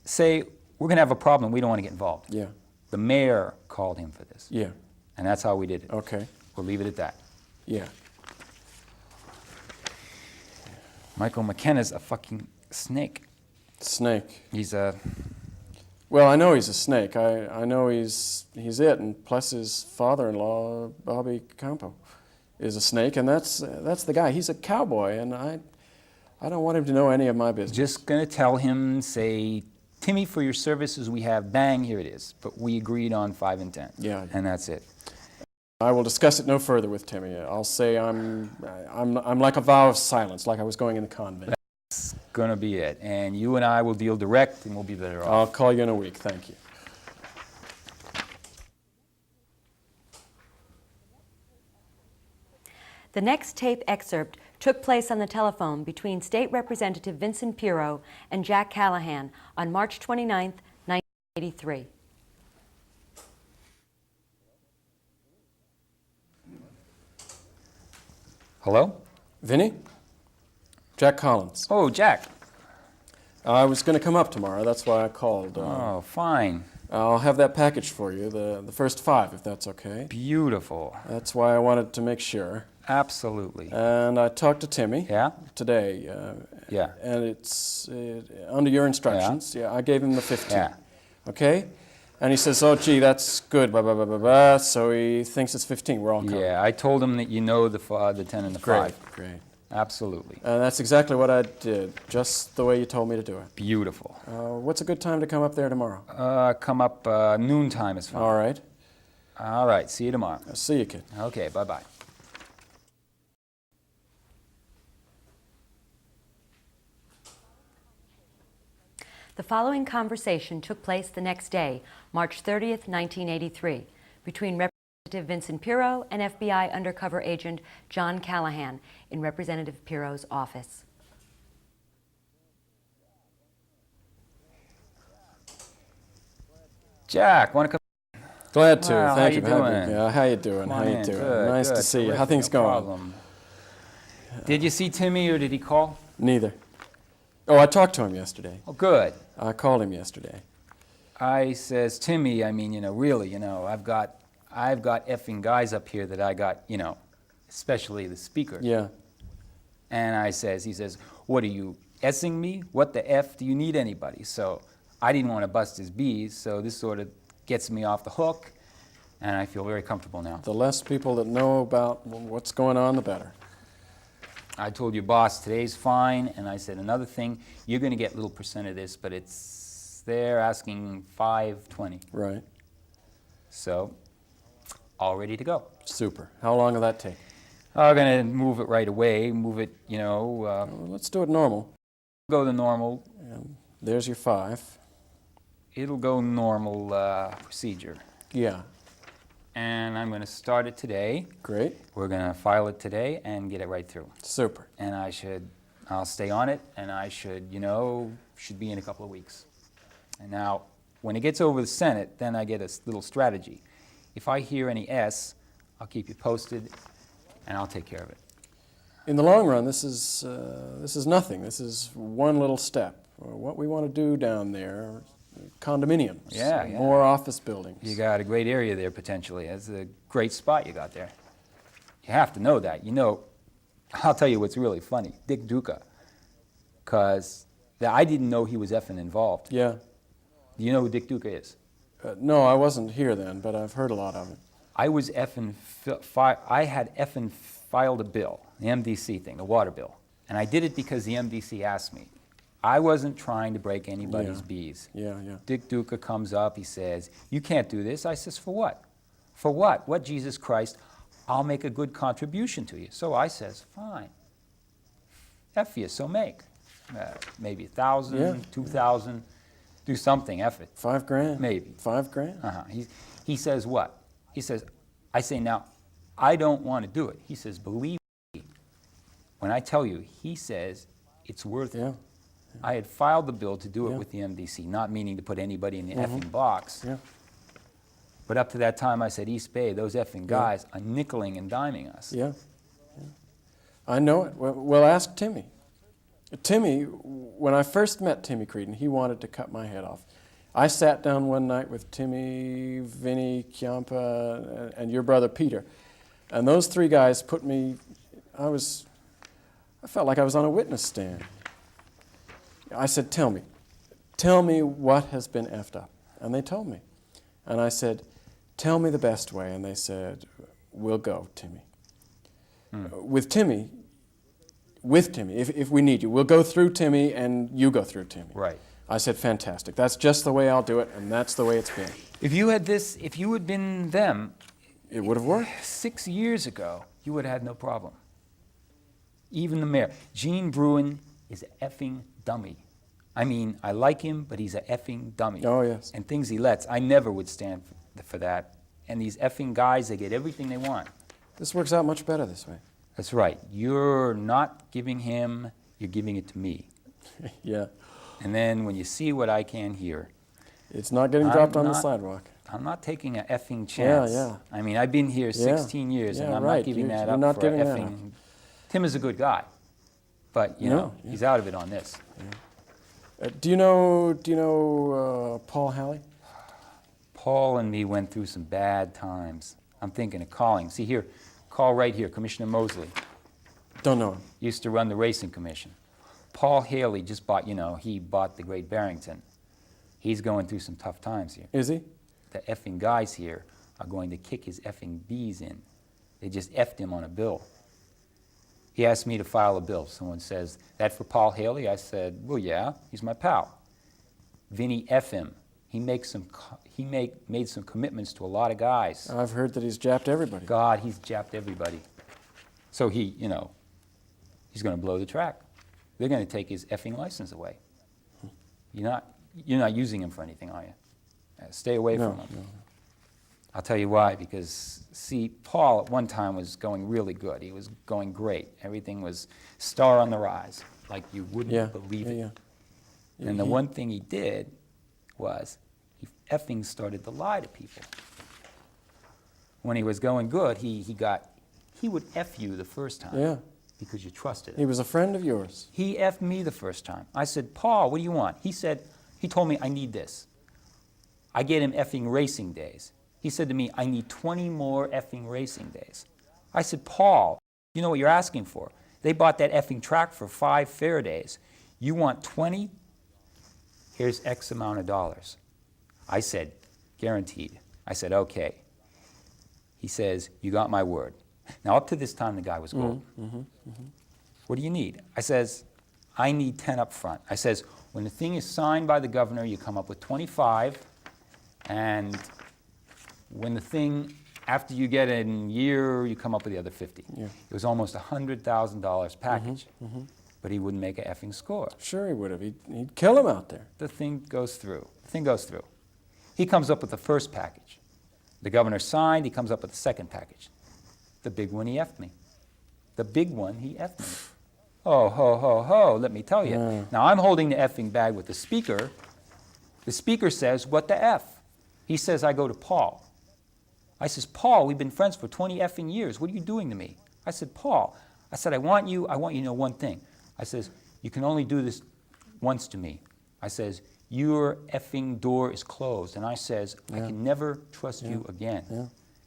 say, we're going to have a problem. We don't want to get involved. Yeah. The mayor called him for this. Yeah. And that's how we did it. Okay. We'll leave it at that. Yeah. Michael McKenna's a fucking snake. Snake. He's a... Well, I know he's a snake. I know he's it, and plus his father-in-law, Bobby Campo, is a snake, and that's the guy. He's a cowboy, and I don't want him to know any of my business. Just going to tell him, say, Timmy, for your services we have, bang, here it is. But we agreed on 5 and 10. Yeah. And that's it. I will discuss it no further with Timmy. I'll say I'm like a vow of silence, like I was going in the convent. That's going to be it. And you and I will deal direct, and we'll be better off. I'll call you in a week. Thank you. The next tape excerpt took place on the telephone between State Representative Vincent Piro and Jack Callahan on March 29, 1983. Hello? Vinny? Jack Collins. Oh, Jack. I was going to come up tomorrow. That's why I called. Oh, fine. I'll have that package for you, the first 5, if that's okay. Beautiful. That's why I wanted to make sure. Absolutely. And I talked to Timmy. Yeah? Today. Yeah. And it's under your instructions. Yeah, I gave him the 15. Yeah. Okay? And he says, oh, gee, that's good, blah, blah, blah, blah, blah. So he thinks it's 15. We're all covered. Yeah, I told him that you know the 10 and the 5. Great. Absolutely. And that's exactly what I did, just the way you told me to do it. Beautiful. What's a good time to come up there tomorrow? Come up noontime is fine. All right. All right, see you tomorrow. I'll see you, kid. Okay, bye-bye. The following conversation took place the next day, March 30th, 1983, between Representative Vincent Piro and FBI undercover agent John Callahan in Representative Piro's office. Jack, want to come? Glad to. Wow, Thank how you you for having me. doing? Yeah, how you doing? Come How on you in. doing? Good, Nice to good. see you. How Terrific, things no going? problem. Did you see Timmy or did he call? Neither. Oh, I talked to him yesterday. Oh, good. I called him yesterday. I says, Timmy, I mean, really, I've got effing guys up here that I got, especially the speaker. Yeah. And he says, what are you, S-ing me? What the F do you need anybody? So I didn't want to bust his bees, so this sort of gets me off the hook, and I feel very comfortable now. The less people that know about what's going on, the better. I told your boss today's fine, and I said another thing, you're going to get a little percent of this, but they're asking $5.20. Right. So, all ready to go. Super. How long will that take? I'm going to move it right away, move it, Well, let's do it normal. go the normal, There's your 5. it'll go normal procedure. Yeah. And I'm going to start it today. Great. We're going to file it today and get it right through. Super. And I'll stay on it, and I should be in a couple of weeks. And now, when it gets over the Senate, then I get a little strategy. If I hear any S, I'll keep you posted, and I'll take care of it. In the long run, this is nothing. This is one little step. What we want to do down there, condominiums, Yeah. more office buildings. You got a great area there, potentially. That's a great spot you got there. You have to know that. I'll tell you what's really funny. Dick Duca, because I didn't know he was effing involved. Yeah. Do you know who Dick Duca is? No, I wasn't here then, but I've heard a lot of it. I had effing filed a bill, the MDC thing, the water bill. And I did it because the MDC asked me. I wasn't trying to break anybody's bees. Yeah. Dick Duca comes up, he says, you can't do this. I says, for what? For what? What, Jesus Christ? I'll make a good contribution to you. So I says, fine. F you, so make. Maybe 1,000, Yeah. 2,000, do something, F it. $5 grand? Maybe. $5 grand? He says what? He says, I say, now, I don't want to do it. He says, believe me, when I tell you, he says, it's worth it. Yeah. I had filed the bill to do it Yeah. with the MDC, not meaning to put anybody in the effing box. Yeah. But up to that time, I said, East Bay, those effing guys are nickeling and diming us. Yeah. Yeah. I know it. Well, ask Timmy. Timmy, when I first met Timmy Creedon, he wanted to cut my head off. I sat down one night with Timmy, Vinny, Chiampa, and your brother Peter. And those three guys put me, I felt like I was on a witness stand. I said, tell me what has been effed up. And they told me. And I said, tell me the best way. And they said, we'll go, Timmy. With Timmy, if we need you, we'll go through Timmy and you go through Timmy. Right. I said, fantastic. That's just the way I'll do it, and that's the way it's been. If you had been them, It would have worked. 6 years ago, you would have had no problem. Even the mayor. Gene Bruin is an effing dummy. I mean, I like him, but he's an effing dummy. Oh, yes. And things he lets, I never would stand for that. And these effing guys, they get everything they want. This works out much better this way. That's right. You're not giving him, you're giving it to me. Yeah. And then when you see what I can hear, It's not getting I'm dropped on the not- sidewalk. I'm not taking an effing chance. Yeah. I mean, I've been here 16 years, and Yeah, I'm right. not giving that You're up not for giving a that effing... Tim is a good guy, but, you No, know, yeah. he's out of it on this. Do you know Paul Halley? Paul and me went through some bad times. I'm thinking of calling. See here, call right here, Commissioner Mosley. Don't know him. Used to run the Racing Commission. Paul Haley just bought, he bought the Great Barrington. He's going through some tough times here. Is he? The effing guys here are going to kick his effing bees in. They just effed him on a bill. He asked me to file a bill. Someone says, that for Paul Haley? I said, well, yeah, he's my pal. Vinny F him. He made some commitments to a lot of guys. I've heard that he's japped everybody. God, he's japped everybody. So he's going to blow the track. They're going to take his effing license away. You're not using him for anything, are you? Stay away from him. No. I'll tell you why, because, see, Paul at one time was going really good. He was going great. Everything was star on the rise, like you wouldn't believe it. Yeah. And the one thing he did was he effing started to lie to people. When he was going good, he would F you the first time. Yeah. Because you trusted him. He was a friend of yours. He effed me the first time. I said, Paul, what do you want? He told me, I need this. I get him effing racing days. He said to me, I need 20 more effing racing days. I said, Paul, you know what you're asking for? They bought that effing track for 5 fair days. You want 20? Here's X amount of dollars. I said, guaranteed. I said, okay. He says, you got my word. Now, up to this time, the guy was gold. What do you need? I says, I need 10 up front. I says, when the thing is signed by the governor, you come up with 25, and when the thing, after you get it in a year, you come up with the other 50. Yeah. It was almost a $100,000 package, but he wouldn't make an effing score. Sure he would have. He'd kill him out there. The thing goes through. He comes up with the first package. The governor signed, he comes up with the second package. The big one, he effed me. The big one, he effed me. Oh, ho, ho, ho, let me tell you. Yeah. Now, I'm holding the effing bag with the speaker. The speaker says, what the F? He says, I go to Paul. I says, Paul, we've been friends for 20 effing years. What are you doing to me? I said, Paul, I want you to know one thing. I says, you can only do this once to me. I says, your effing door is closed. And I says, I can never trust you again. Yeah.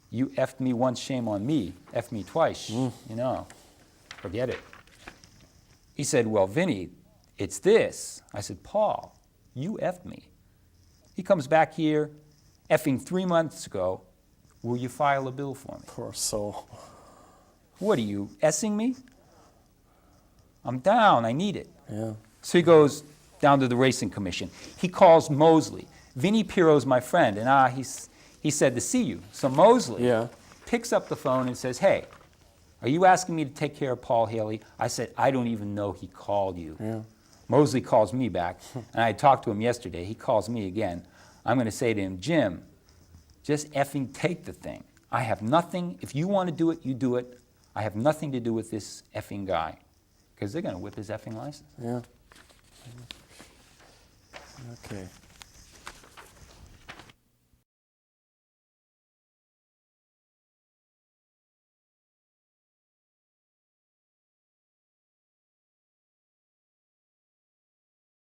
You effed me once, shame on me. Effed me twice, forget it. He said, well, Vinny, it's this. I said, Paul, you effed me. He comes back here, effing 3 months ago, will you file a bill for me? Poor soul. What are you, S-ing me? I'm down, I need it. Yeah. So he goes down to the Racing Commission. He calls Mosley. Vinny Piro's my friend, and he said to see you. So Mosley picks up the phone and says, hey, are you asking me to take care of Paul Haley? I said, I don't even know he called you. Yeah. Mosley calls me back, and I talked to him yesterday. He calls me again. I'm going to say to him, Jim, just effing take the thing. I have nothing, if you want to do it, you do it. I have nothing to do with this effing guy. Because they're going to whip his effing license. Yeah. Okay.